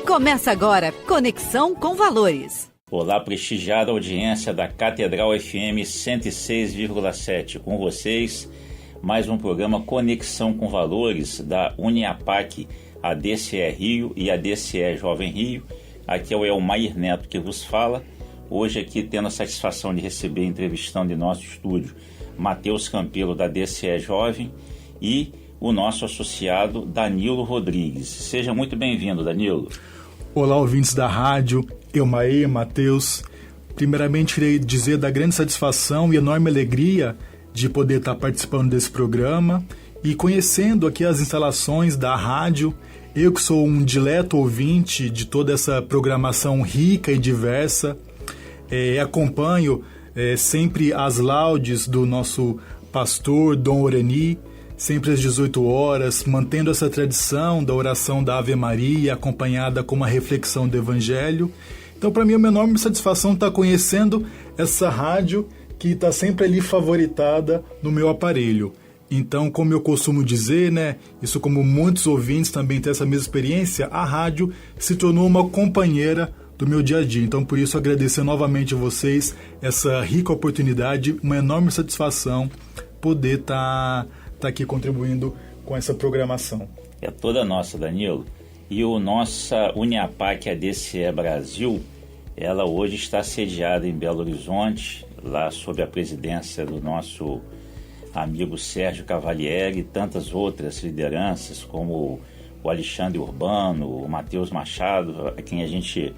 Começa agora, Conexão com Valores. Olá, prestigiada audiência da Catedral FM 106,7. Com vocês, mais um programa Conexão com Valores da Uniapac, a DCE Rio e a DCE Jovem Rio. Aqui é o Elmair Neto que vos fala. Hoje aqui tendo a satisfação de receber, entrevistando em nosso estúdio, Matheus Campelo da DCE Jovem e o nosso associado Danilo Rodrigues. Seja muito bem-vindo, Danilo. Olá, ouvintes da rádio, Elmair, Matheus. Primeiramente, queria dizer da grande satisfação e enorme alegria de poder estar participando desse programa e conhecendo aqui as instalações da rádio. Eu que sou um dileto ouvinte de toda essa programação rica e diversa, acompanho sempre as laudes do nosso pastor Dom Orani, sempre às 18 horas, mantendo essa tradição da oração da Ave Maria, acompanhada com uma reflexão do Evangelho. Então, para mim, é uma enorme satisfação estar conhecendo essa rádio que está sempre ali favoritada no meu aparelho. Então, como eu costumo dizer, isso como muitos ouvintes também têm essa mesma experiência, a rádio se tornou uma companheira do meu dia a dia. Então, por isso, agradecer novamente a vocês essa rica oportunidade, uma enorme satisfação poder estar aqui contribuindo com essa programação. É toda nossa, Danilo. E o nossa Uniapac, a DCE Brasil, ela hoje está sediada em Belo Horizonte, lá sob a presidência do nosso amigo Sérgio Cavalieri e tantas outras lideranças, como o Alexandre Urbano, o Matheus Machado, a quem a gente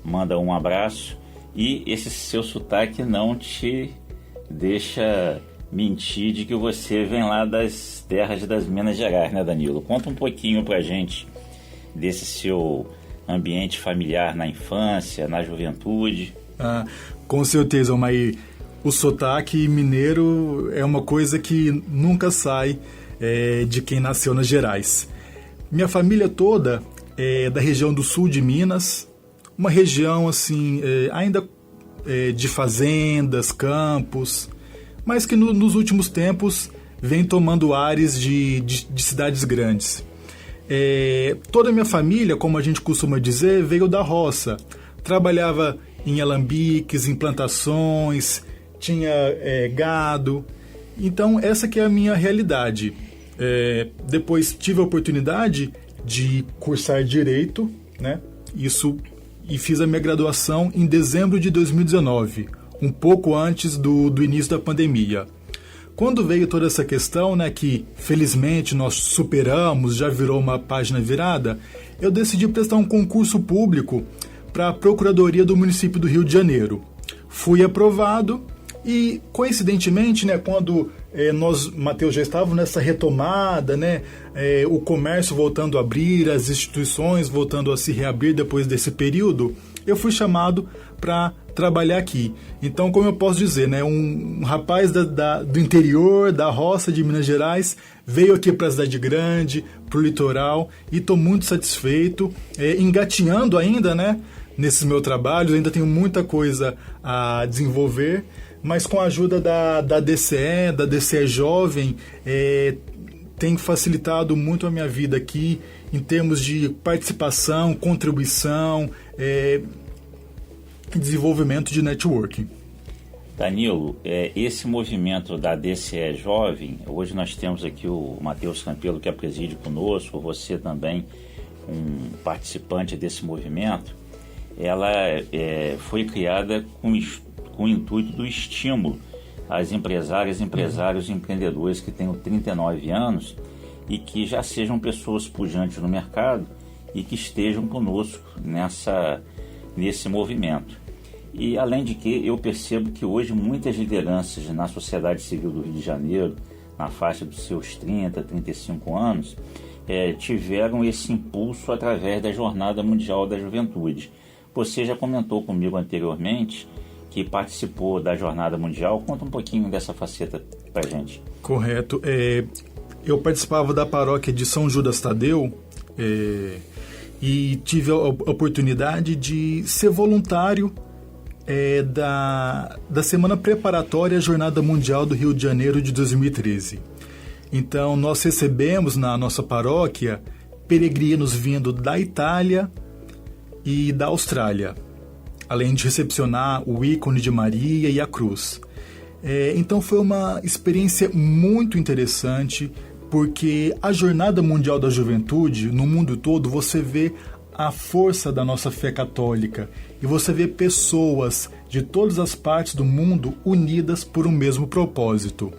manda um abraço. E esse seu sotaque não te deixa mentir de que você vem lá das terras das Minas Gerais, né, Danilo? Conta um pouquinho pra gente desse seu ambiente familiar na infância, na juventude. Com certeza, Almair. O sotaque mineiro é uma coisa que nunca sai de quem nasceu nas Gerais. Minha família toda é da região do sul de Minas, uma região assim, ainda de fazendas, campos, mas que nos últimos tempos vem tomando ares de cidades grandes. Toda a minha família, como a gente costuma dizer, veio da roça. Trabalhava em alambiques, em plantações, tinha gado. Então, essa que é a minha realidade. Depois tive a oportunidade de cursar Direito, e fiz a minha graduação em dezembro de 2019. Um pouco antes do início da pandemia. Quando veio toda essa questão, que felizmente nós superamos, já virou uma página virada, eu decidi prestar um concurso público para a Procuradoria do município do Rio de Janeiro. Fui aprovado e, coincidentemente, quando nós, Matheus, já estávamos nessa retomada, o comércio voltando a abrir, as instituições voltando a se reabrir depois desse período, eu fui chamado para trabalhar aqui. Então, como eu posso dizer, um rapaz do interior, da roça de Minas Gerais, veio aqui para a cidade grande, para o litoral, e estou muito satisfeito, engatinhando ainda, nesses meus trabalhos, ainda tenho muita coisa a desenvolver, mas com a ajuda da DCE Jovem, tem facilitado muito a minha vida aqui, em termos de participação, contribuição, desenvolvimento de networking. Danilo, esse movimento da DCE Jovem, hoje nós temos aqui o Matheus Campelo que preside conosco, você também um participante desse movimento. Ela foi criada com o intuito do estímulo às empresárias, empresários e empreendedores que tenham 39 anos e que já sejam pessoas pujantes no mercado e que estejam conosco nesse movimento. E além de que eu percebo que hoje muitas lideranças na sociedade civil do Rio de Janeiro, na faixa dos seus 30, 35 anos, tiveram esse impulso através da Jornada Mundial da Juventude. Você já comentou comigo anteriormente que participou da Jornada Mundial. Conta um pouquinho dessa faceta pra gente. Correto. Eu participava da paróquia de São Judas Tadeu, e tive a oportunidade de ser voluntário da semana preparatória à Jornada Mundial do Rio de Janeiro de 2013. Então, nós recebemos na nossa paróquia peregrinos vindo da Itália, e da Austrália, além de recepcionar o ícone de Maria e a cruz. Então foi uma experiência muito interessante, porque a Jornada Mundial da Juventude, no mundo todo, você vê a força da nossa fé católica e você vê pessoas de todas as partes do mundo unidas por um mesmo propósito.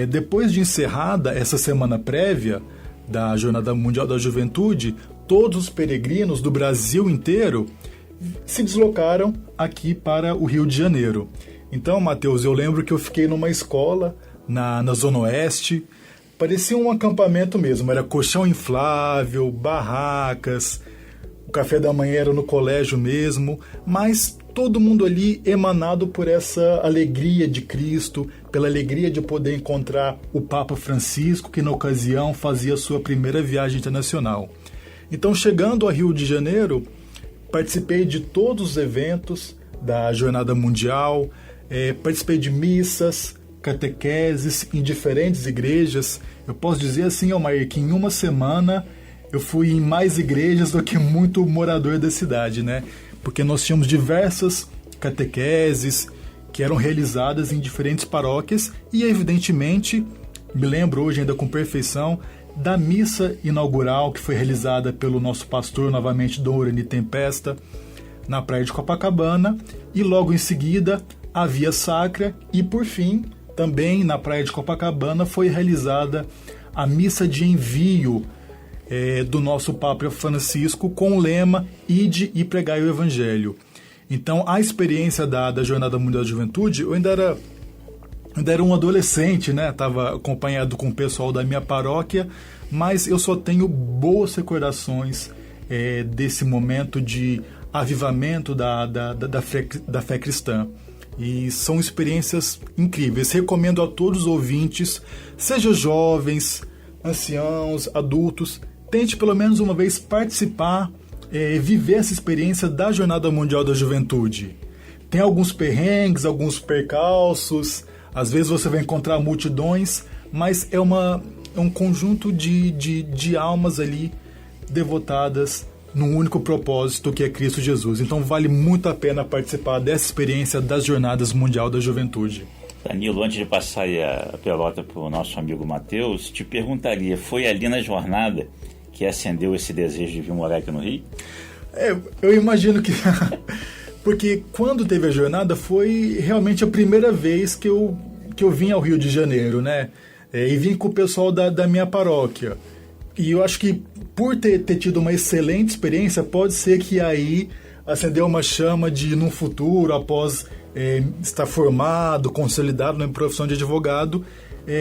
Depois de encerrada essa semana prévia da Jornada Mundial da Juventude, todos os peregrinos do Brasil inteiro se deslocaram aqui para o Rio de Janeiro. Então, Mateus, eu lembro que eu fiquei numa escola na Zona Oeste, parecia um acampamento mesmo, era colchão inflável, barracas, o café da manhã era no colégio mesmo, mas todo mundo ali emanado por essa alegria de Cristo, pela alegria de poder encontrar o Papa Francisco, que na ocasião fazia sua primeira viagem internacional. Então, chegando a Rio de Janeiro, participei de todos os eventos da Jornada Mundial, participei de missas, catequeses em diferentes igrejas. Eu posso dizer assim, Almair, que em uma semana eu fui em mais igrejas do que muito morador da cidade, né? Porque nós tínhamos diversas catequeses que eram realizadas em diferentes paróquias e, evidentemente, me lembro hoje ainda com perfeição da missa inaugural que foi realizada pelo nosso pastor, novamente, Dom Urani Tempesta, na praia de Copacabana, e logo em seguida a Via Sacra e, por fim, também na praia de Copacabana foi realizada a missa de envio do nosso Papa Francisco com o lema Ide e pregai o Evangelho. Então, a experiência da Jornada Mundial da Juventude, eu ainda era um adolescente, né? Estava acompanhado com o pessoal da minha paróquia, mas eu só tenho boas recordações desse momento de avivamento da fé cristã. E são experiências incríveis. Recomendo a todos os ouvintes, seja jovens, anciãos, adultos, tente pelo menos uma vez participar, viver essa experiência da Jornada Mundial da Juventude. Tem alguns perrengues, alguns percalços, às vezes você vai encontrar multidões, mas é um conjunto de almas ali devotadas num único propósito, que é Cristo Jesus. Então vale muito a pena participar dessa experiência das Jornadas Mundial da Juventude. Danilo, antes de passar aí a pelota para o nosso amigo Mateus, te perguntaria, foi ali na jornada que acendeu esse desejo de vir morar aqui no Rio? Eu imagino que... Porque quando teve a jornada foi realmente a primeira vez que eu vim ao Rio de Janeiro, né? E vim com o pessoal da minha paróquia. E eu acho que por ter tido uma excelente experiência, pode ser que aí acendeu uma chama de, num futuro, após estar formado, consolidado na profissão de advogado,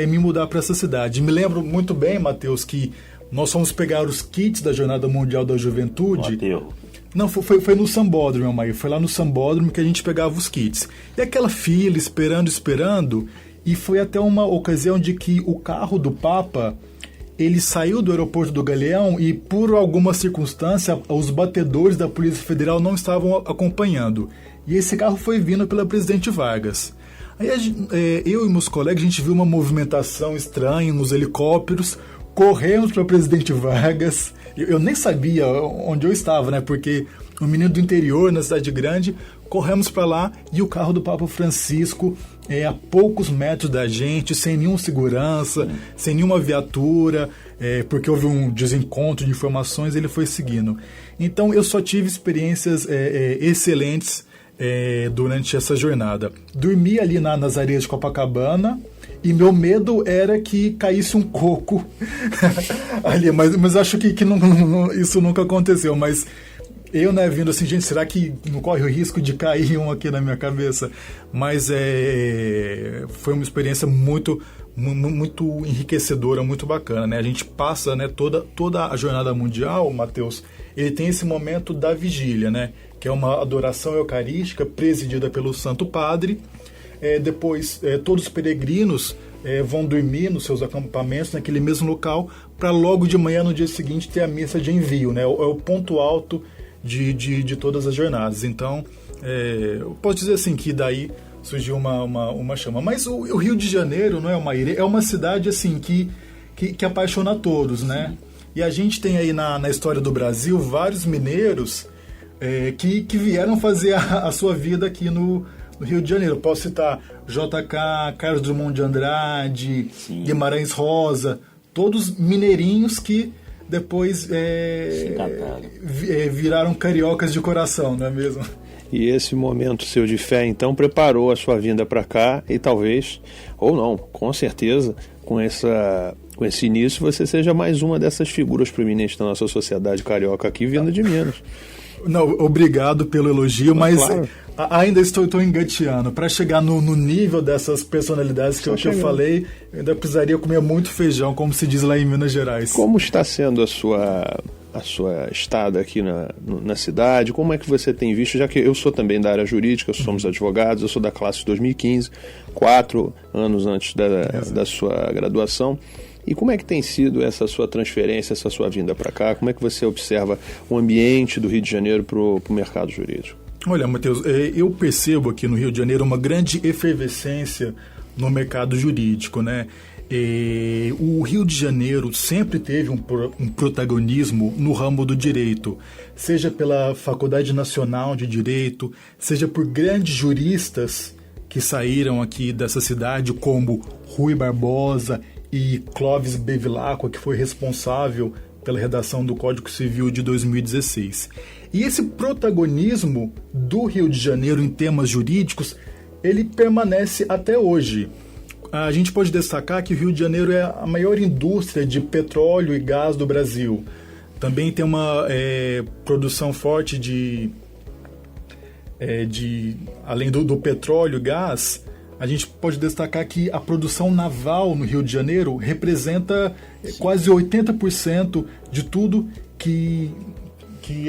me mudar para essa cidade. Me lembro muito bem, Mateus, que nós fomos pegar os kits da Jornada Mundial da Juventude. Mateus. Não, foi no Sambódromo, Maio. Foi lá no Sambódromo que a gente pegava os kits. E aquela fila, esperando, e foi até uma ocasião de que o carro do Papa, ele saiu do aeroporto do Galeão e, por alguma circunstância, os batedores da Polícia Federal não estavam acompanhando. E esse carro foi vindo pela Presidente Vargas. Aí eu e meus colegas, a gente viu uma movimentação estranha nos helicópteros, corremos para a Presidente Vargas. Eu nem sabia onde eu estava, né? Porque um menino do interior, na cidade grande, corremos para lá e o carro do Papa Francisco a poucos metros da gente, sem nenhuma segurança, sem nenhuma viatura, porque houve um desencontro de informações, ele foi seguindo. Então eu só tive experiências excelentes durante essa jornada. Dormi ali nas areias de Copacabana e meu medo era que caísse um coco ali, mas acho que isso nunca aconteceu, mas eu, né, vindo assim, gente, será que não corre o risco de cair um aqui na minha cabeça? Mas foi uma experiência muito enriquecedora, muito bacana, né? A gente passa, né, toda a Jornada Mundial, Mateus, ele tem esse momento da vigília, né? Que é uma adoração eucarística presidida pelo Santo Padre. Depois, todos os peregrinos vão dormir nos seus acampamentos, naquele mesmo local, para logo de manhã, no dia seguinte, ter a missa de envio, né? É o ponto alto de todas as jornadas. Então, eu posso dizer assim que daí surgiu uma chama. Mas o Rio de Janeiro, não é, Almair? É uma cidade assim que apaixona a todos, né? E a gente tem aí na história do Brasil vários mineiros que vieram fazer a sua vida aqui no Rio de Janeiro. Eu posso citar JK, Carlos Drummond de Andrade, Sim. Guimarães Rosa, todos mineirinhos que depois viraram cariocas de coração, não é mesmo? E esse momento seu de fé, então, preparou a sua vinda para cá e talvez, ou não, com certeza, com esse início, você seja mais uma dessas figuras proeminentes da nossa sociedade carioca aqui, vindo de Minas. Não, obrigado pelo elogio, mas claro. Ainda estou engateando. Para chegar no nível dessas personalidades que eu falei, eu ainda precisaria comer muito feijão, como se diz lá em Minas Gerais. Como está sendo a sua estada aqui na cidade? Como é que você tem visto? Já que eu sou também da área jurídica, somos advogados, eu sou da classe de 2015, 4 anos antes da sua graduação. E como é que tem sido essa sua transferência, essa sua vinda para cá? Como é que você observa o ambiente do Rio de Janeiro para o mercado jurídico? Olha, Matheus, eu percebo aqui no Rio de Janeiro uma grande efervescência no mercado jurídico, né? O Rio de Janeiro sempre teve um protagonismo no ramo do direito, seja pela Faculdade Nacional de Direito, seja por grandes juristas que saíram aqui dessa cidade, como Rui Barbosa e Clóvis Bevilacqua, que foi responsável pela redação do Código Civil de 2016. E esse protagonismo do Rio de Janeiro em temas jurídicos, ele permanece até hoje. A gente pode destacar que o Rio de Janeiro é a maior indústria de petróleo e gás do Brasil. Também tem uma produção forte além do petróleo e gás. A gente pode destacar que a produção naval no Rio de Janeiro representa quase 80% de tudo que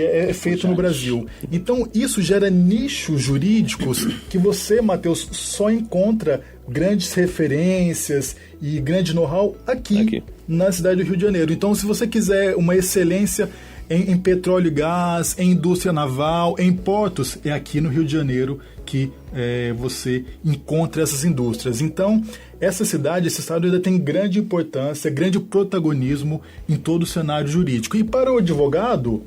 é feito no Brasil. Então, isso gera nichos jurídicos que você, Matheus, só encontra grandes referências e grande know-how aqui na cidade do Rio de Janeiro. Então, se você quiser uma excelência em petróleo e gás, em indústria naval, em portos, é aqui no Rio de Janeiro que você encontra essas indústrias. Então, esse estado ainda tem grande importância, grande protagonismo em todo o cenário jurídico. E para o advogado,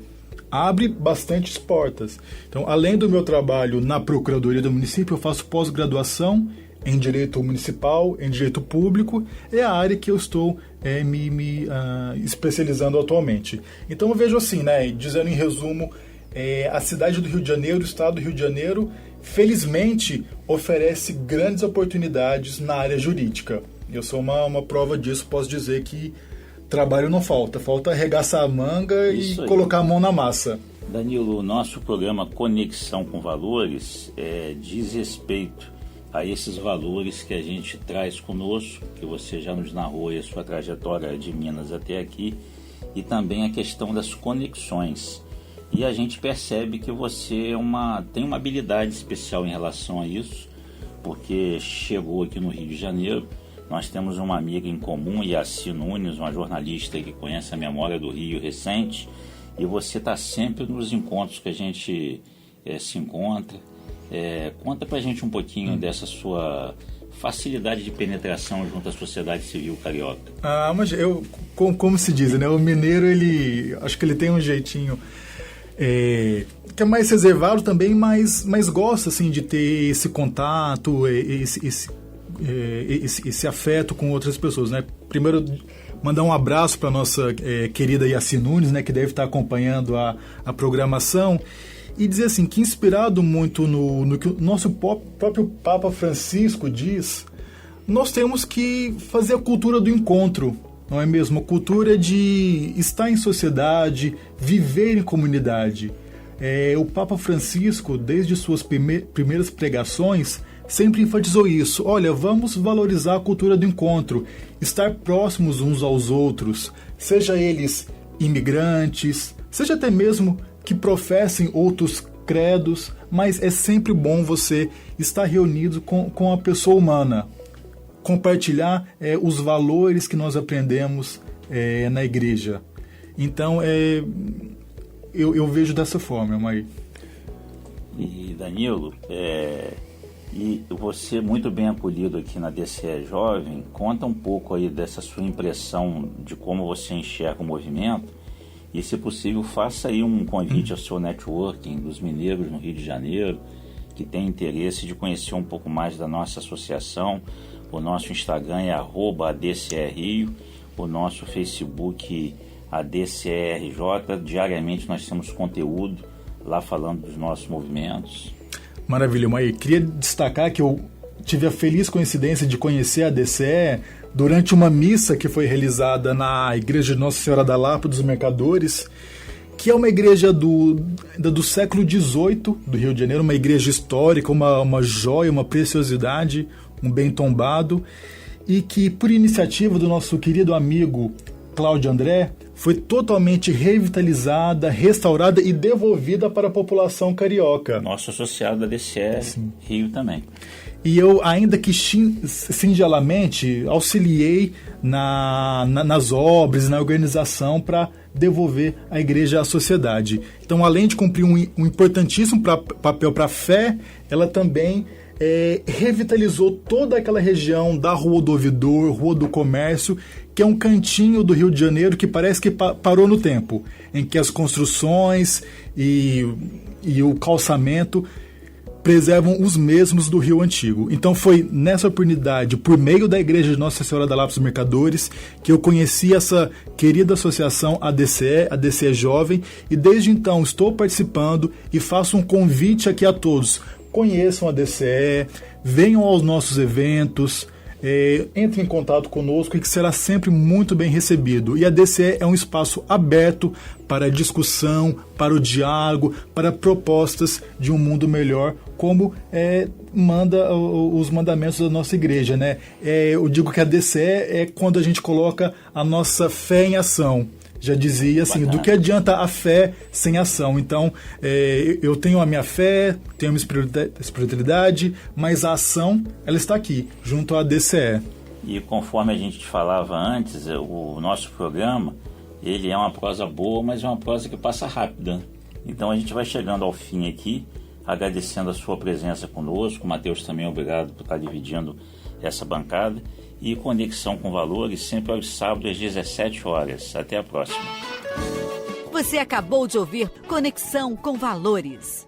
abre bastantes portas. Então, além do meu trabalho na Procuradoria do Município, eu faço pós-graduação em Direito Municipal, em Direito Público, é a área que eu estou me especializando atualmente. Então, eu vejo assim, né, dizendo em resumo, a cidade do Rio de Janeiro, o estado do Rio de Janeiro, felizmente, oferece grandes oportunidades na área jurídica. Eu sou uma prova disso, posso dizer que trabalho não falta arregaçar a manga e colocar a mão na massa. Danilo, o nosso programa Conexão com Valores diz respeito a esses valores que a gente traz conosco, que você já nos narrou a sua trajetória de Minas até aqui, e também a questão das conexões. E a gente percebe que você tem uma habilidade especial em relação a isso, porque chegou aqui no Rio de Janeiro. Nós temos uma amiga em comum, Yaci Nunes, uma jornalista que conhece a memória do Rio recente, e você está sempre nos encontros que a gente se encontra. Conta pra gente um pouquinho dessa sua facilidade de penetração junto à sociedade civil carioca. Mas como se diz, né? O mineiro, acho que ele tem um jeitinho que é mais reservado também, mas gosta assim, de ter esse contato, esse afeto com outras pessoas, né? Primeiro, mandar um abraço para a nossa querida Yaci Nunes, né, que deve estar acompanhando a programação, e dizer assim, que inspirado muito no que o nosso próprio Papa Francisco diz, nós temos que fazer a cultura do encontro, não é mesmo? A cultura de estar em sociedade, viver em comunidade. O Papa Francisco, desde suas primeiras pregações, sempre enfatizou isso. Olha, vamos valorizar a cultura do encontro, estar próximos uns aos outros, seja eles imigrantes, seja até mesmo que professem outros credos, mas é sempre bom você estar reunido com a pessoa humana, compartilhar os valores que nós aprendemos na igreja. Então, eu vejo dessa forma, Maí. E Danilo, e você muito bem acolhido aqui na DCE Jovem, conta um pouco aí dessa sua impressão de como você enxerga o movimento E, se possível, faça aí um convite ao seu networking dos mineiros no Rio de Janeiro, que tem interesse de conhecer um pouco mais da nossa associação. O nosso Instagram é @ADCERio, o nosso Facebook ADCERJ. Diariamente nós temos conteúdo lá falando dos nossos movimentos. Maravilha, Maí. Queria destacar que eu tive a feliz coincidência de conhecer a DCE durante uma missa que foi realizada na Igreja de Nossa Senhora da Lapa dos Mercadores, que é uma igreja do século XVIII do Rio de Janeiro, uma igreja histórica, uma joia, uma preciosidade, um bem tombado, e que, por iniciativa do nosso querido amigo Cláudio André, foi totalmente revitalizada, restaurada e devolvida para a população carioca. Nosso associado da DCE Sim. Rio também. E eu, ainda que singelamente, auxiliei nas obras, na organização para devolver a igreja à sociedade. Então, além de cumprir um importantíssimo papel para a fé, ela também revitalizou toda aquela região da Rua do Ouvidor, Rua do Comércio, que é um cantinho do Rio de Janeiro que parece que parou no tempo, em que as construções e o calçamento preservam os mesmos do Rio Antigo. Então foi nessa oportunidade, por meio da Igreja de Nossa Senhora da Lapa dos Mercadores, que eu conheci essa querida associação ADCE Jovem, e desde então estou participando e faço um convite aqui a todos. Conheçam a DCE, venham aos nossos eventos, entre em contato conosco, e que será sempre muito bem recebido. E a DCE é um espaço aberto para a discussão, para o diálogo, para propostas de um mundo melhor, como manda os mandamentos da nossa igreja, né? Eu digo que a DCE é quando a gente coloca a nossa fé em ação. Já dizia assim, do que adianta a fé sem ação? Então, eu tenho a minha fé, tenho a minha espiritualidade, mas a ação, ela está aqui, junto à DCE. E conforme a gente falava antes, o nosso programa, ele é uma prosa boa, mas é uma prosa que passa rápida. Então a gente vai chegando ao fim aqui, agradecendo a sua presença conosco. Matheus, também obrigado por estar dividindo essa bancada. E Conexão com Valores, sempre aos sábados às 17 horas. Até a próxima. Você acabou de ouvir Conexão com Valores.